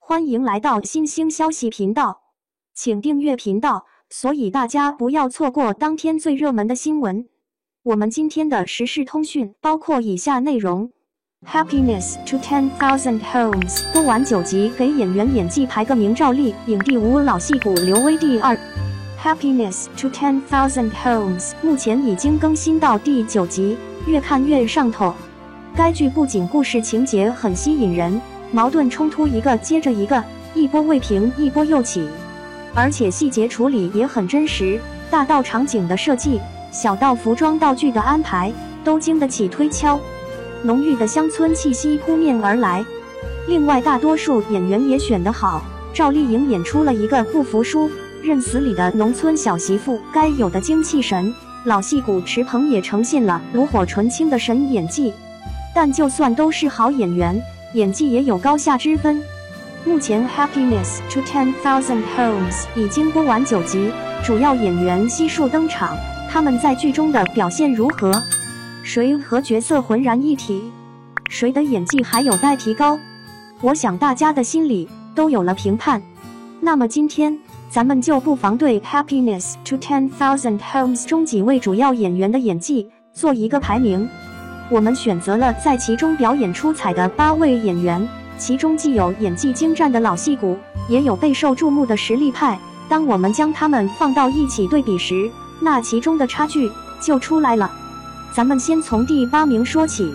欢迎来到新兴消息频道，请订阅频道，所以大家不要错过当天最热门的新闻。我们今天的时事通讯包括以下内容：Happiness to 10,000 Homes 播完9集，给演员演技排个名。赵丽影帝无老戏骨刘威第2。Happiness to 10,000 Homes 目前已经更新到第9集，越看越上头。该剧不仅故事情节很吸引人，矛盾冲突一个接着一个，一波未平一波又起，而且细节处理也很真实，大到场景的设计，小到服装道具的安排，都经得起推敲。浓郁的乡村气息扑面而来。另外大多数演员也选得好，赵丽颖演出了一个不服输、认死理的农村小媳妇该有的精气神，老戏骨池鹏也呈现了炉火纯青的神演技。但就算都是好演员，演技也有高下之分。目前 Happiness to 10,000 Homes 已经播完9集，主要演员悉数登场，他们在剧中的表现如何？谁和角色浑然一体？谁的演技还有待提高？我想大家的心里都有了评判。那么今天咱们就不妨对 Happiness to 10,000 Homes 中几位主要演员的演技做一个排名。我们选择了在其中表演出彩的8位演员，其中既有演技精湛的老戏骨，也有备受注目的实力派。当我们将他们放到一起对比时，那其中的差距就出来了。咱们先从第8名说起。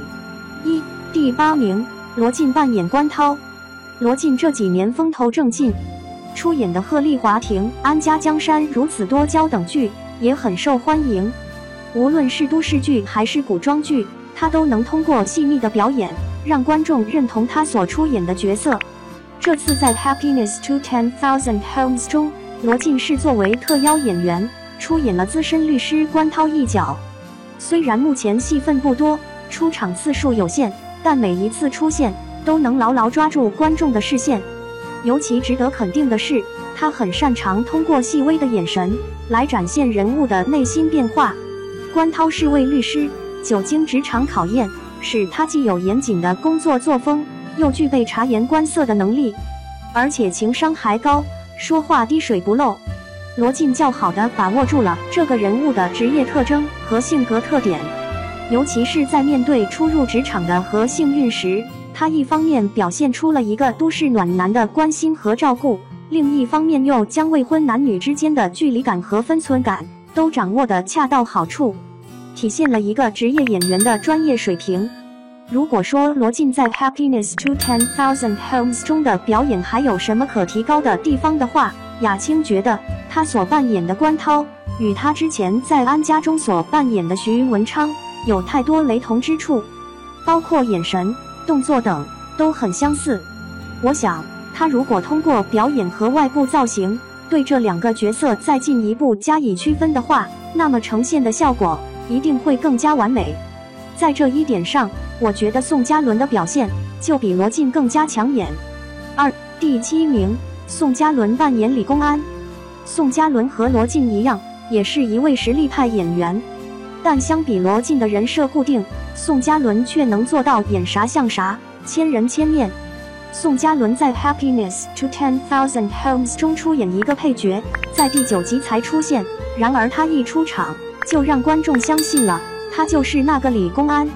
第8名，罗晋扮演关涛。罗晋这几年风头正劲，出演的《鹤唳华亭》《安家江山》如此多娇等剧也很受欢迎。无论是都市剧还是古装剧，他都能通过细腻的表演，让观众认同他所出演的角色。这次在 Happiness to 10,000 Homes 中，罗晋是作为特邀演员，出演了资深律师关涛一角。虽然目前戏份不多，出场次数有限，但每一次出现都能牢牢抓住观众的视线。尤其值得肯定的是，他很擅长通过细微的眼神来展现人物的内心变化。关涛是位律师，久经职场考验，使他既有严谨的工作作风，又具备察言观色的能力，而且情商还高，说话滴水不漏。罗晋较好地把握住了这个人物的职业特征和性格特点，尤其是在面对初入职场的何幸运时，他一方面表现出了一个都市暖男的关心和照顾，另一方面又将未婚男女之间的距离感和分寸感都掌握得恰到好处，体现了一个职业演员的专业水平。如果说罗晋在 Happiness to 10,000 Homes 中的表演还有什么可提高的地方的话，雅青觉得他所扮演的关涛与他之前在安家中所扮演的徐文昌有太多雷同之处，包括眼神、动作等都很相似。我想他如果通过表演和外部造型对这2个角色再进一步加以区分的话，那么呈现的效果一定会更加完美。在这一点上，我觉得宋嘉伦的表现就比罗晋更加抢眼。第7名，宋嘉伦扮演李公安。宋嘉伦和罗晋一样，也是一位实力派演员，但相比罗晋的人设固定，宋嘉伦却能做到演啥像啥，千人千面。宋嘉伦在 Happiness to 10,000 Homes 中出演一个配角，在第9集才出现，然而他一出场就让观众相信了他就是那个李公安。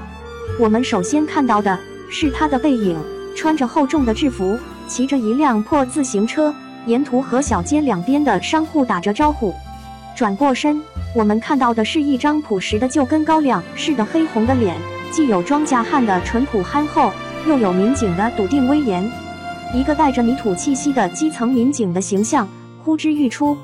我们首先看到的是他的背影，穿着厚重的制服，骑着一辆破自行车，沿途和小街两边的商户打着招呼。转过身，我们看到的是一张朴实的就跟高粱似的黑红的脸，既有庄稼汉的淳朴憨厚，又有民警的笃定威严，一个带着泥土气息的基层民警的形象呼之欲出。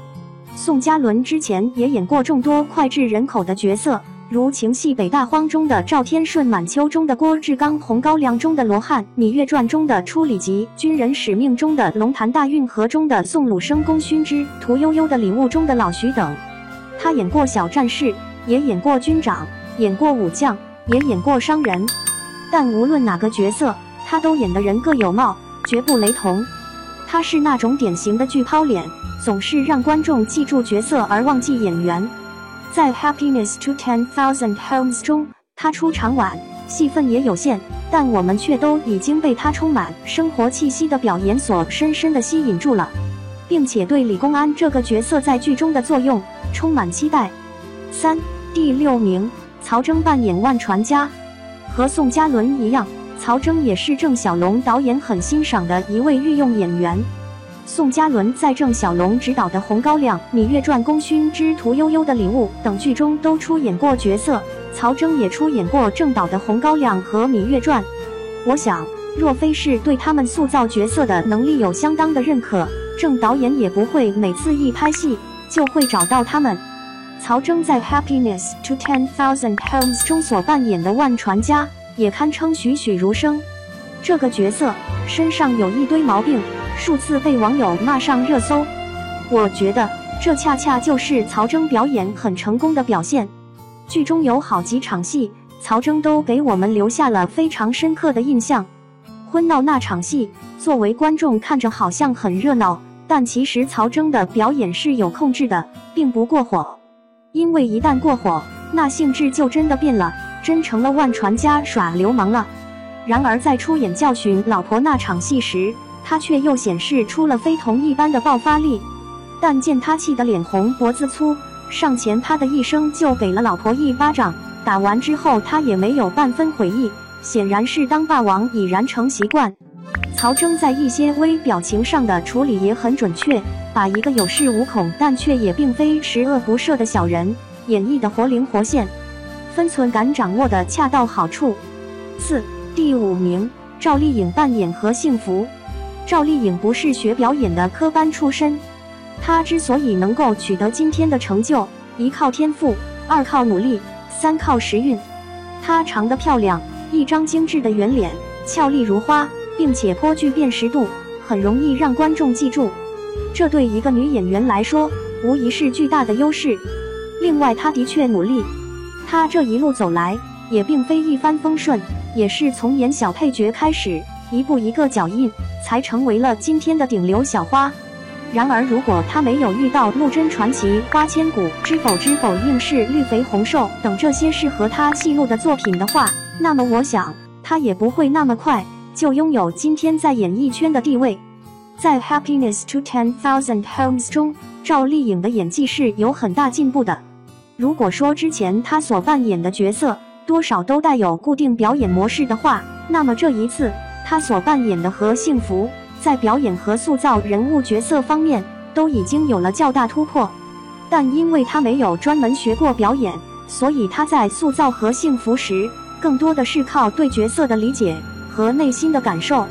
宋嘉伦之前也演过众多脍炙人口的角色，如情系北大荒中的赵天顺，满秋中的郭志刚，红高粱中的罗汉，芈月传中的初里吉，军人使命中的龙潭大运河中的宋鲁生，功勋之屠呦呦的礼物中的老徐等。他演过小战士，也演过军长，演过武将，也演过商人，但无论哪个角色，他都演得人各有貌，绝不雷同。他是那种典型的巨抛脸，总是让观众记住角色而忘记演员。在 Happiness to 10,000 Homes 中，他出场晚，戏份也有限，但我们却都已经被他充满生活气息的表演所深深地吸引住了，并且对李公安这个角色在剧中的作用充满期待。3、第6名，曹征扮演万传家。和宋嘉伦一样，曹征也是郑晓龙导演很欣赏的一位御用演员。宋嘉伦在郑晓龙执导的《红高粱》《芈月传》《功勋之屠呦呦的礼物》等剧中都出演过角色，曹征也出演过郑导的《红高粱》和《芈月传》。我想，若非是对他们塑造角色的能力有相当的认可，郑导演也不会每次一拍戏就会找到他们。曹征在《Happiness to 10,000 Homes》中所扮演的万传家，也堪称栩栩如生。这个角色身上有一堆毛病，数次被网友骂上热搜。我觉得这恰恰就是曹征表演很成功的表现。剧中有好几场戏，曹征都给我们留下了非常深刻的印象。婚闹那场戏，作为观众看着好像很热闹，但其实曹征的表演是有控制的，并不过火。因为一旦过火，那性质就真的变了，真成了万传家耍流氓了。然而在出演教训老婆那场戏时，他却又显示出了非同一般的爆发力。但见他气得脸红脖子粗，上前啪的一声就给了老婆一巴掌，打完之后他也没有半分悔意，显然是当霸王已然成习惯。曹征在一些微表情上的处理也很准确，把一个有恃无恐但却也并非十恶不赦的小人演绎得活灵活现，分寸感掌握得恰到好处。4、第5名，赵丽颖扮演何幸福。赵丽颖不是学表演的科班出身，她之所以能够取得今天的成就，一靠天赋，2靠努力，3靠时运。她长得漂亮，一张精致的圆脸，俏丽如花，并且颇具辨识度，很容易让观众记住。这对一个女演员来说，无疑是巨大的优势。另外，她的确努力，她这一路走来，也并非一帆风顺，也是从演小配角开始，一步一个脚印，才成为了今天的顶流小花。然而，如果她没有遇到《陆贞传奇》《花千骨》《知否知否应是绿肥红瘦》等这些适合她戏路的作品的话，那么我想，她也不会那么快就拥有今天在演艺圈的地位。在《Happiness to 10,000 Homes》中，赵丽颖的演技是有很大进步的。如果说之前她所扮演的角色多少都带有固定表演模式的话，那么这一次她所扮演的何幸福，在表演和塑造人物角色方面都已经有了较大突破。但因为她没有专门学过表演，所以她在塑造何幸福时，更多的是靠对角色的理解和内心的感受。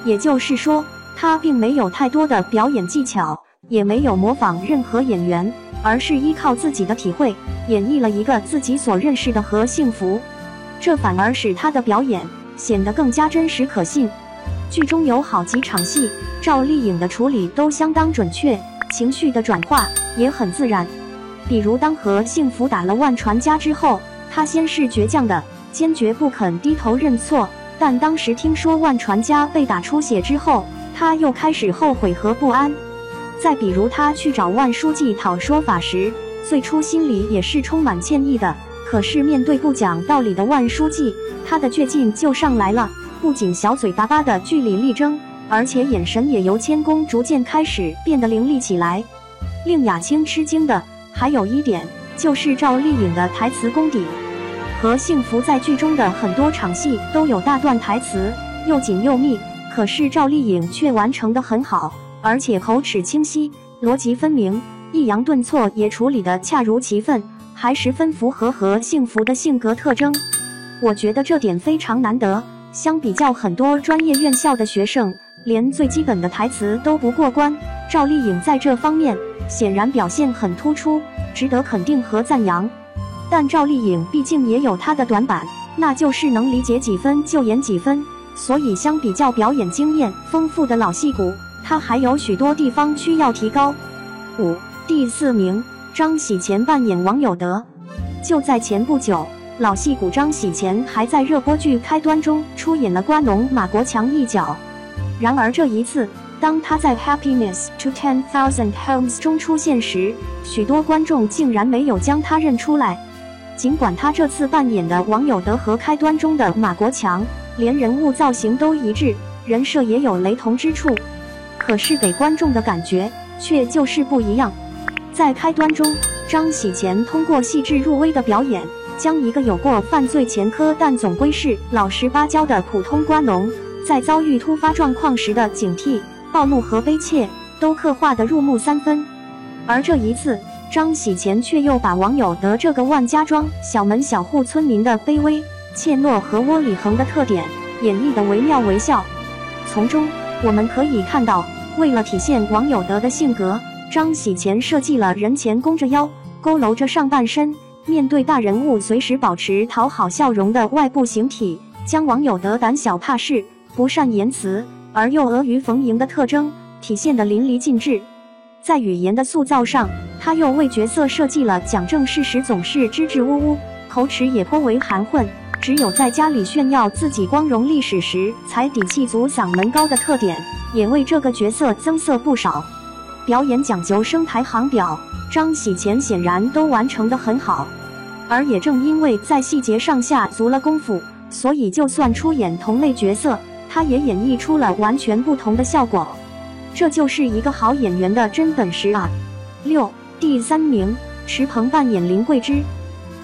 也就是说，她并没有太多的表演技巧，也没有模仿任何演员，而是依靠自己的体会，演绎了一个自己所认识的何幸福。这反而使她的表演显得更加真实可信。剧中有好几场戏，赵丽颖的处理都相当准确，情绪的转化也很自然。比如当何幸福打了万传家之后，她先是倔强的坚决不肯低头认错，但当时听说万传家被打出血之后，她又开始后悔和不安。再比如她去找万书记讨说法时，最初心里也是充满歉意的，可是面对不讲道理的万书记，她的倔劲就上来了，不仅小嘴巴巴的据理力争，而且眼神也由谦恭逐渐开始变得凌厉起来。令雅青吃惊的还有一点，就是赵丽颖的台词功底。何幸福在剧中的很多场戏都有大段台词，又紧又密，可是赵丽颖却完成得很好，而且口齿清晰，逻辑分明，抑扬顿挫也处理得恰如其分，还十分符合何幸福的性格特征。我觉得这点非常难得，相比较很多专业院校的学生，连最基本的台词都不过关，赵丽颖在这方面显然表现很突出，值得肯定和赞扬。但赵丽颖毕竟也有她的短板，那就是能理解几分就演几分，所以相比较表演经验丰富的老戏骨，她还有许多地方需要提高。5、第4名，张喜前扮演王有德。就在前不久，老戏骨张喜前还在热播剧《开端》中出演了瓜农马国强一角。然而这一次，当他在《Happiness to 10,000 Homes》中出现时，许多观众竟然没有将他认出来。尽管他这次扮演的王有德和开端中的马国强，连人物造型都一致，人设也有雷同之处，可是给观众的感觉却就是不一样。在开端中，张喜前通过细致入微的表演，将一个有过犯罪前科但总归是老实巴交的普通瓜农，在遭遇突发状况时的警惕、暴怒和悲切，都刻画得入木三分。而这一次，张喜前却又把王有德这个万家庄小门小户村民的卑微、怯懦和窝里横的特点演绎得惟妙惟肖。从中我们可以看到，为了体现王有德的性格，张喜前设计了人前弓着腰、佝偻着上半身，面对大人物随时保持讨好笑容的外部形体，将王有德胆小怕事、不善言辞而又阿谀逢迎的特征体现得淋漓尽致。在语言的塑造上，他又为角色设计了讲正事时总是支支吾吾，口齿也颇为含混，只有在家里炫耀自己光荣历史时才底气足、嗓门高的特点，也为这个角色增色不少。表演讲究声台行表，张喜前显然都完成得很好，而也正因为在细节上下足了功夫，所以就算出演同类角色，他也演绎出了完全不同的效果。这就是一个好演员的真本事啊！6. 第3名，池鹏扮演林桂枝。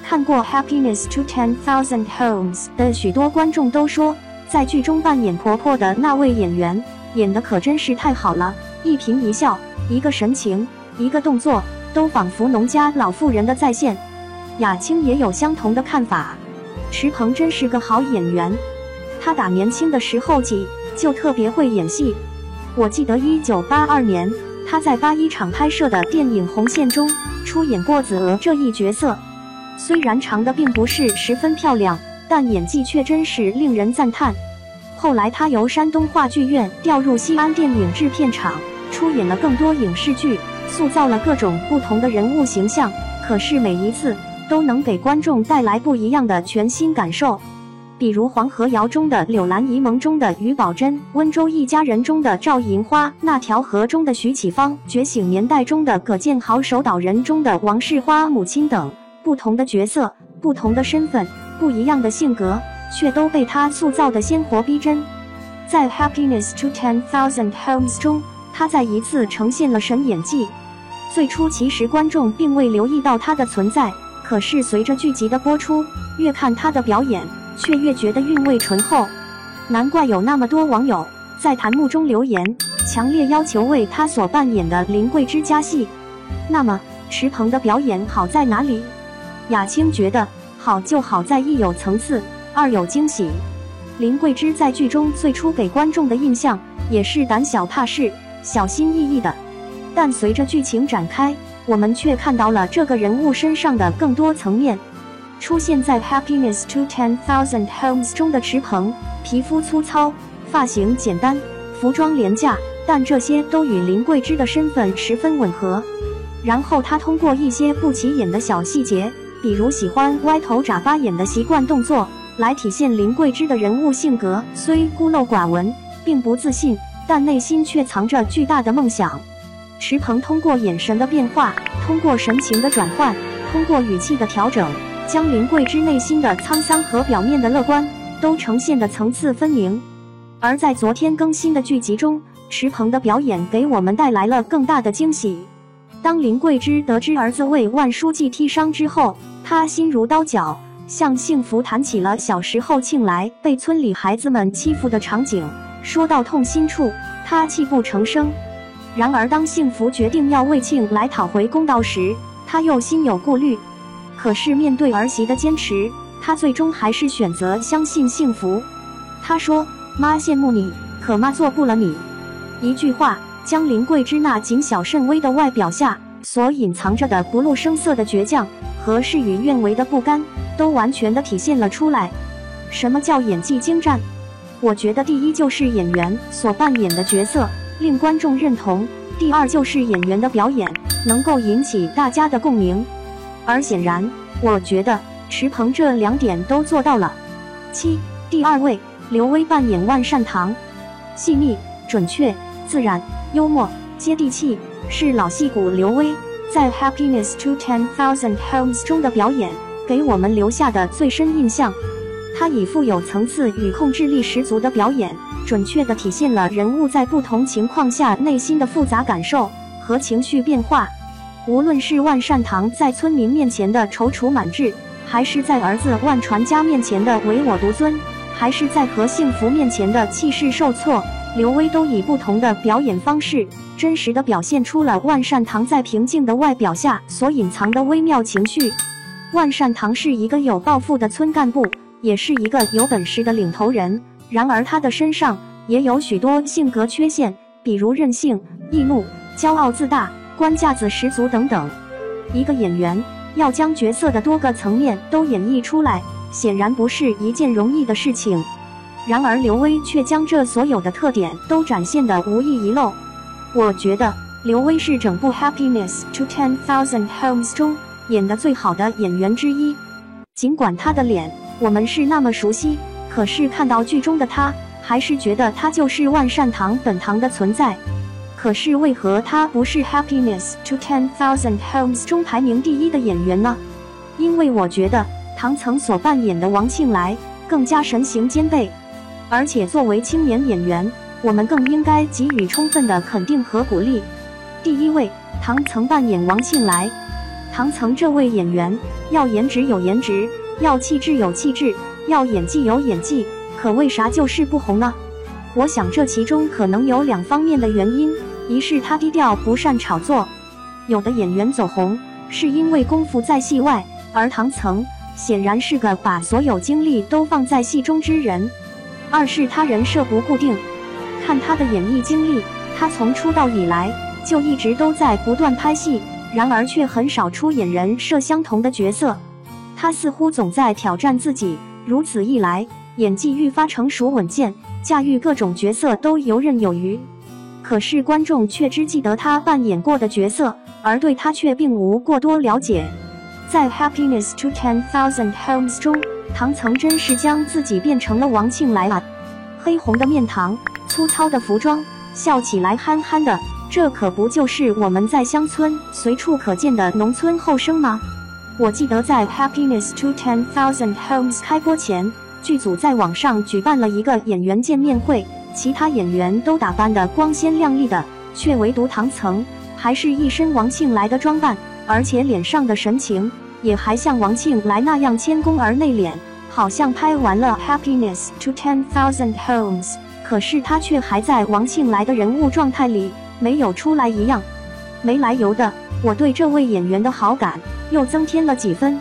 看过《Happiness to 10,000 Homes》的许多观众都说，在剧中扮演婆婆的那位演员演得可真是太好了，一颦一笑、一个神情、一个动作，都仿佛农家老妇人的再现。雅青也有相同的看法，池鹏真是个好演员，他打年轻的时候起就特别会演戏。我记得1982年，他在81场拍摄的电影《红线》中出演过子娥这一角色，虽然长得并不是十分漂亮，但演技却真是令人赞叹。后来他由山东话剧院调入西安电影制片厂，出演了更多影视剧，塑造了各种不同的人物形象，可是每一次都能给观众带来不一样的全新感受。比如《黄河谣》中的柳兰沂蒙中的于宝珍，《温州一家人》中的赵银花，那条河中的徐启芳，《觉醒年代》中的葛建豪，《守岛人》中的王世花母亲等，不同的角色、不同的身份、不一样的性格，却都被他塑造得鲜活逼真。在《Happiness to 10,000 Homes》中，他再一次呈现了神演技。最初其实观众并未留意到他的存在，可是随着剧集的播出，越看他的表演，却越觉得韵味醇厚，难怪有那么多网友在弹幕中留言，强烈要求为他所扮演的林桂枝加戏。那么，池鹏的表演好在哪里？雅青觉得，好就好在一有层次，二有惊喜。林桂枝在剧中最初给观众的印象也是胆小怕事、小心翼翼的，但随着剧情展开，我们却看到了这个人物身上的更多层面。出现在《Happiness to 10,000 Homes》中的池鹏，皮肤粗糙，发型简单，服装廉价，但这些都与林桂枝的身份十分吻合。然后他通过一些不起眼的小细节，比如喜欢歪头眨巴眼的习惯动作，来体现林桂枝的人物性格虽孤陋寡闻，并不自信，但内心却藏着巨大的梦想。池鹏通过眼神的变化，通过神情的转换，通过语气的调整，将林桂枝内心的沧桑和表面的乐观都呈现得层次分明。而在昨天更新的剧集中，池鹏的表演给我们带来了更大的惊喜。当林桂枝得知儿子为万书记踢伤之后，她心如刀绞，向幸福谈起了小时候庆来被村里孩子们欺负的场景，说到痛心处，她泣不成声。然而当幸福决定要为庆来讨回公道时，她又心有顾虑。可是面对儿媳的坚持，她最终还是选择相信幸福。她说：“妈羡慕你，可妈做不了你。”一句话将林桂枝那谨小慎微的外表下所隐藏着的不露声色的倔强和事与愿违的不甘，都完全的体现了出来。什么叫演技精湛？我觉得第一就是演员所扮演的角色令观众认同，第二就是演员的表演能够引起大家的共鸣。而显然，我觉得池鹏这两点都做到了。7. 第2位，刘威扮演万善堂。细腻、准确、自然、幽默、接地气，是老戏骨刘威在《Happiness to 10,000 Homes》中的表演，给我们留下的最深印象。他以富有层次与控制力十足的表演，准确地体现了人物在不同情况下内心的复杂感受和情绪变化。无论是万善堂在村民面前的踌躇满志，还是在儿子万传家面前的唯我独尊，还是在何幸福面前的气势受挫，刘威都以不同的表演方式，真实地表现出了万善堂在平静的外表下所隐藏的微妙情绪。万善堂是一个有抱负的村干部，也是一个有本事的领头人，然而他的身上也有许多性格缺陷，比如任性、易怒、骄傲自大、官架子十足等等。一个演员要将角色的多个层面都演绎出来，显然不是一件容易的事情。然而刘威却将这所有的特点都展现得无一遗漏。我觉得刘威是整部 Happiness to 10,000 Homes 中演得最好的演员之一。尽管他的脸我们是那么熟悉，可是看到剧中的他，还是觉得他就是万善堂本堂的存在。可是为何他不是 Happiness to 10,000 Homes 中排名第一的演员呢？因为我觉得唐曾所扮演的王庆来更加神形兼备，而且作为青年演员，我们更应该给予充分的肯定和鼓励。第一位，唐曾扮演王庆来。唐曾这位演员，要颜值有颜值，要气质有气质，要演技有演技，可为啥就是不红呢？我想这其中可能有两方面的原因，一是他低调不善炒作，有的演员走红是因为功夫在戏外，而唐曾显然是个把所有精力都放在戏中之人。二是他人设不固定，看他的演艺经历，他从出道以来就一直都在不断拍戏，然而却很少出演人设相同的角色。他似乎总在挑战自己，如此一来，演技愈发成熟稳健，驾驭各种角色都游刃有余。可是观众却只记得他扮演过的角色，而对他却并无过多了解。在 Happiness to 10,000 Homes 中，唐曾真是将自己变成了王庆来啊！黑红的面庞，粗糙的服装，笑起来憨憨的，这可不就是我们在乡村随处可见的农村后生吗？我记得在 Happiness to 10,000 Homes 开播前，剧组在网上举办了一个演员见面会，其他演员都打扮得光鲜亮丽的，却唯独唐曾还是一身王庆来的装扮，而且脸上的神情也还像王庆来那样谦恭而内敛，好像拍完了 Happiness to 10,000 Homes， 可是他却还在王庆来的人物状态里，没有出来一样。没来由的，我对这位演员的好感又增添了几分。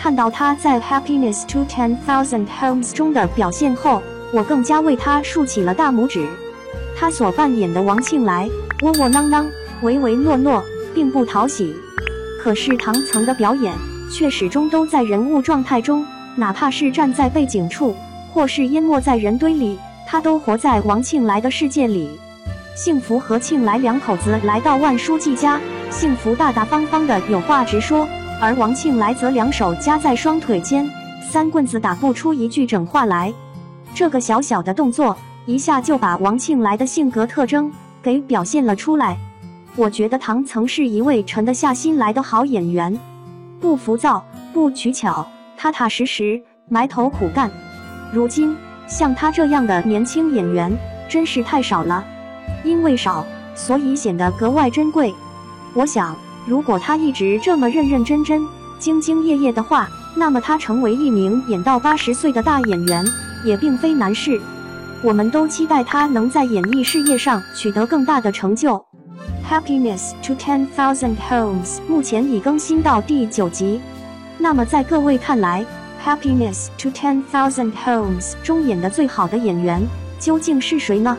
看到他在 Happiness to 10,000 Homes 中的表现后，我更加为他竖起了大拇指。他所扮演的王庆来，窝窝囊囊，唯唯诺诺，并不讨喜。可是唐曾的表演却始终都在人物状态中，哪怕是站在背景处，或是淹没在人堆里，他都活在王庆来的世界里。幸福和庆来两口子来到万书记家，幸福大大方方的有话直说，而王庆来则两手夹在双腿间，三棍子打不出一句整话来。这个小小的动作，一下就把王庆来的性格特征给表现了出来。我觉得唐曾是一位沉得下心来的好演员，不浮躁，不取巧，踏踏实实，埋头苦干。如今像他这样的年轻演员真是太少了，因为少，所以显得格外珍贵。我想，如果他一直这么认认真真、兢兢业业的话，那么他成为一名演到80岁的大演员也并非难事。我们都期待他能在演艺事业上取得更大的成就。Happiness to 10,000 Homes 目前已更新到第9集。那么在各位看来， Happiness to 10,000 Homes 中演得最好的演员究竟是谁呢？